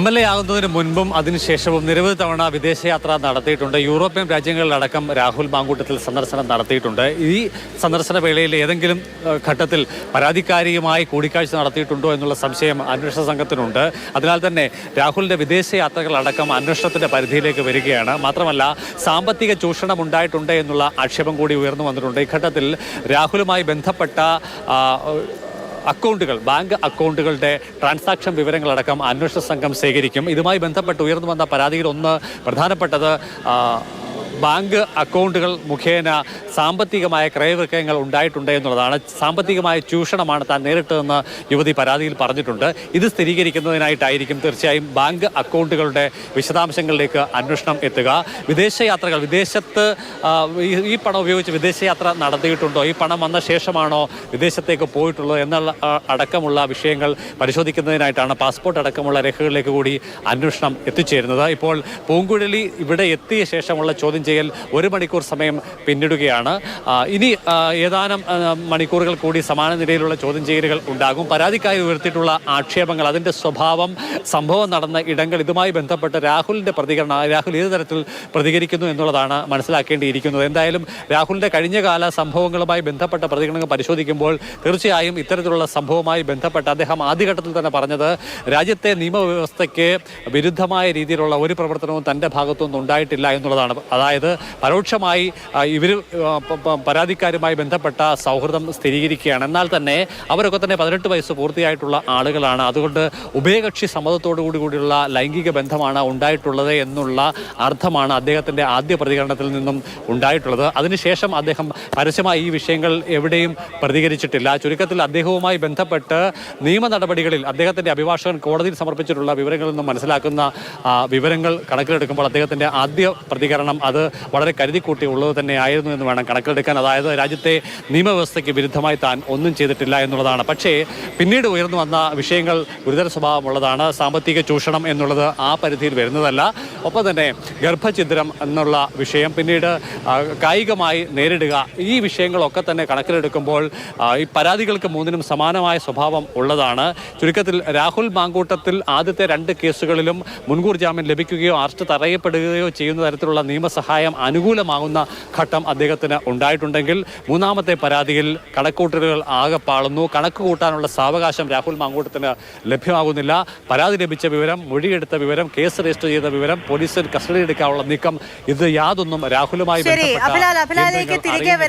MLA ആകുന്നതിന് മുൻപും അതിനുശേഷവും നിരവധി തവണ വിദേശയാത്ര നടത്തിയിട്ടുണ്ട്. യൂറോപ്യൻ രാജ്യങ്ങളിലടക്കം രാഹുൽ മാങ്കൂട്ടത്തിൽ സന്ദർശനം നടത്തിയിട്ടുണ്ട്. ഈ സന്ദർശന വേളയിൽ ഏതെങ്കിലും ഘട്ടത്തിൽ പരാതിക്കാരിയുമായി കൂടിക്കാഴ്ച നടത്തിയിട്ടുണ്ടോ എന്നുള്ള സംശയം അന്വേഷണ സംഘത്തിനുണ്ട്. അതിനാൽ തന്നെ രാഹുലിന്റെ വിദേശയാത്രകളടക്കം അന്വേഷണത്തിന്റെ പരിധിയിലേക്ക് വരികയാണ്. മാത്രമല്ല സാമ്പത്തിക ചൂഷണം ഉണ്ടായിട്ടുണ്ട് എന്നുള്ള ആക്ഷേപം കൂടി ഉയർന്നു വന്നിട്ടുണ്ട്. ഇഘട്ടത്തിൽ രാഹുലുമായി ബന്ധപ്പെട്ട അക്കൗണ്ടുകൾ, ബാങ്ക് അക്കൗണ്ടുകളുടെ ട്രാൻസാക്ഷൻ വിവരങ്ങളടക്കം അന്വേഷണ സംഘം ശേഖരിക്കും. ഇതുമായി ബന്ധപ്പെട്ട് ഉയർന്നു വന്ന പരാതിയിൽ ഒന്ന് പ്രധാനപ്പെട്ടത് ബാങ്ക് അക്കൗണ്ടുകൾ മുഖേന സാമ്പത്തികമായ ക്രയവിക്രയങ്ങൾ ഉണ്ടായിട്ടുണ്ട് എന്നുള്ളതാണ്. സാമ്പത്തികമായ ചൂഷണമാണ് താൻ നേരിട്ടതെന്ന് യുവതി പരാതിയിൽ പറഞ്ഞിട്ടുണ്ട്. ഇത് സ്ഥിരീകരിക്കുന്നതിനായിട്ടായിരിക്കും തീർച്ചയായും ബാങ്ക് അക്കൗണ്ടുകളുടെ വിശദാംശങ്ങളിലേക്ക് അന്വേഷണം എത്തുക. വിദേശയാത്രകൾ, വിദേശത്ത് ഈ പണം ഉപയോഗിച്ച് വിദേശയാത്ര നടത്തിയിട്ടുണ്ടോ, ഈ പണം വന്ന ശേഷമാണോ വിദേശത്തേക്ക് പോയിട്ടുള്ളത് എന്നുള്ള അടക്കമുള്ള വിഷയങ്ങൾ പരിശോധിക്കുന്നതിനായിട്ടാണ് പാസ്പോർട്ട് അടക്കമുള്ള രേഖകളിലേക്ക് കൂടി അന്വേഷണം എത്തിച്ചേരുന്നത്. ഇപ്പോൾ പൂങ്കുഴലി ഇവിടെ എത്തിയ ശേഷമുള്ള ചോദ്യം ചെയ്യൽ 1 മണിക്കൂർ സമയം പിന്നിടുകയാണ്. ഇനി ഏതാനും മണിക്കൂറുകൾ കൂടി സമാന നിലയിലുള്ള ചോദ്യം ചെയ്യലുകൾ ഉണ്ടാകും. പരാതിക്കായി ഉയർത്തിയിട്ടുള്ള ആക്ഷേപങ്ങൾ, അതിൻ്റെ സ്വഭാവം, സംഭവം നടന്ന ഇടങ്ങൾ, ഇതുമായി ബന്ധപ്പെട്ട് രാഹുലിൻ്റെ പ്രതികരണം, രാഹുൽ ഏത് തരത്തിൽ പ്രതികരിക്കുന്നു എന്നുള്ളതാണ് മനസ്സിലാക്കേണ്ടിയിരിക്കുന്നത്. എന്തായാലും രാഹുലിൻ്റെ കഴിഞ്ഞകാല സംഭവങ്ങളുമായി ബന്ധപ്പെട്ട പ്രതികരണങ്ങൾ പരിശോധിക്കുമ്പോൾ തീർച്ചയായും ഇത്തരത്തിലുള്ള സംഭവവുമായി ബന്ധപ്പെട്ട് അദ്ദേഹം ആദ്യഘട്ടത്തിൽ തന്നെ പറഞ്ഞത് രാജ്യത്തെ നിയമവ്യവസ്ഥയ്ക്ക് വിരുദ്ധമായ രീതിയിലുള്ള ഒരു പ്രവർത്തനവും തൻ്റെ ഭാഗത്തുനിന്ന് ഉണ്ടായിട്ടില്ല എന്നുള്ളതാണ്. അതായത് പരോക്ഷമായി ഇവർ പരാതിക്കാരുമായി ബന്ധപ്പെട്ട സൗഹൃദം സ്ഥിരീകരിക്കുകയാണ്. എന്നാൽ തന്നെ അവരൊക്കെ തന്നെ 18 വയസ്സ് പൂർത്തിയായിട്ടുള്ള ആളുകളാണ്. അതുകൊണ്ട് ഉഭയകക്ഷി സമ്മതത്തോടു കൂടിയുള്ള ലൈംഗിക ബന്ധമാണ് ഉണ്ടായിട്ടുള്ളത് എന്നുള്ള അർത്ഥമാണ് അദ്ദേഹത്തിൻ്റെ ആദ്യ പ്രതികരണത്തിൽ നിന്നും ഉണ്ടായിട്ടുള്ളത്. അതിനുശേഷം അദ്ദേഹം പരസ്യമായി ഈ വിഷയങ്ങൾ എവിടെയും പ്രതികരിച്ചിട്ടില്ല. ചുരുക്കത്തിൽ അദ്ദേഹവുമായി ബന്ധപ്പെട്ട് നിയമ നടപടികളിൽ അദ്ദേഹത്തിൻ്റെ അഭിഭാഷകൻ കോടതിയിൽ സമർപ്പിച്ചിട്ടുള്ള വിവരങ്ങളിൽ നിന്നും മനസ്സിലാക്കുന്ന വിവരങ്ങൾ കണക്കിലെടുക്കുമ്പോൾ അദ്ദേഹത്തിൻ്റെ ആദ്യ പ്രതികരണം അത് വളരെ കരുതിക്കൂട്ടിയുള്ളത് തന്നെയായിരുന്നു എന്ന് വേണം കണക്കിലെടുക്കാൻ. അതായത് രാജ്യത്തെ നിയമവ്യവസ്ഥയ്ക്ക് വിരുദ്ധമായി താൻ ഒന്നും ചെയ്തിട്ടില്ല എന്നുള്ളതാണ്. പക്ഷേ പിന്നീട് ഉയർന്നു വന്ന വിഷയങ്ങൾ ഗുരുതര സ്വഭാവമുള്ളതാണ്. സാമ്പത്തിക ചൂഷണം എന്നുള്ളത് ആ പരിധിയിൽ വരുന്നതല്ല. ഒപ്പം തന്നെ ഗർഭഛിദ്രം എന്നുള്ള വിഷയം, പിന്നീട് കായികമായി നേരിടുക, ഈ വിഷയങ്ങളൊക്കെ തന്നെ കണക്കിലെടുക്കുമ്പോൾ ഈ പരാതികൾക്ക് മൂന്നിനും സമാനമായ സ്വഭാവം ഉള്ളതാണ്. ചുരുക്കത്തിൽ രാഹുൽ മാങ്കൂട്ടത്തിൽ ആദ്യത്തെ 2 കേസുകളിലും മുൻകൂർ ജാമ്യം ലഭിക്കുകയോ അറസ്റ്റ് തടയപ്പെടുകയോ ചെയ്യുന്ന തരത്തിലുള്ള നിയമസഹായം അനുകൂലമാകുന്ന ഘട്ടം അദ്ദേഹത്തിന് ഉണ്ടായിട്ടുണ്ടെങ്കിൽ മൂന്നാമത്തെ പരാതിയിൽ കണക്കൂട്ടലുകൾ ആകെ പാളുന്നു. കണക്ക് കൂട്ടാനുള്ള സാവകാശം രാഹുൽ മാങ്കൂട്ടത്തിന് ലഭ്യമാകുന്നില്ല. പരാതി ലഭിച്ച വിവരം, മൊഴിയെടുത്ത വിവരം, കേസ് രജിസ്റ്റർ ചെയ്ത വിവരം, പോലീസിൽ കസ്റ്റഡിയെടുക്കാനുള്ള നീക്കം, ഇത് യാതൊന്നും രാഹുലുമായി ബന്ധപ്പെട്ട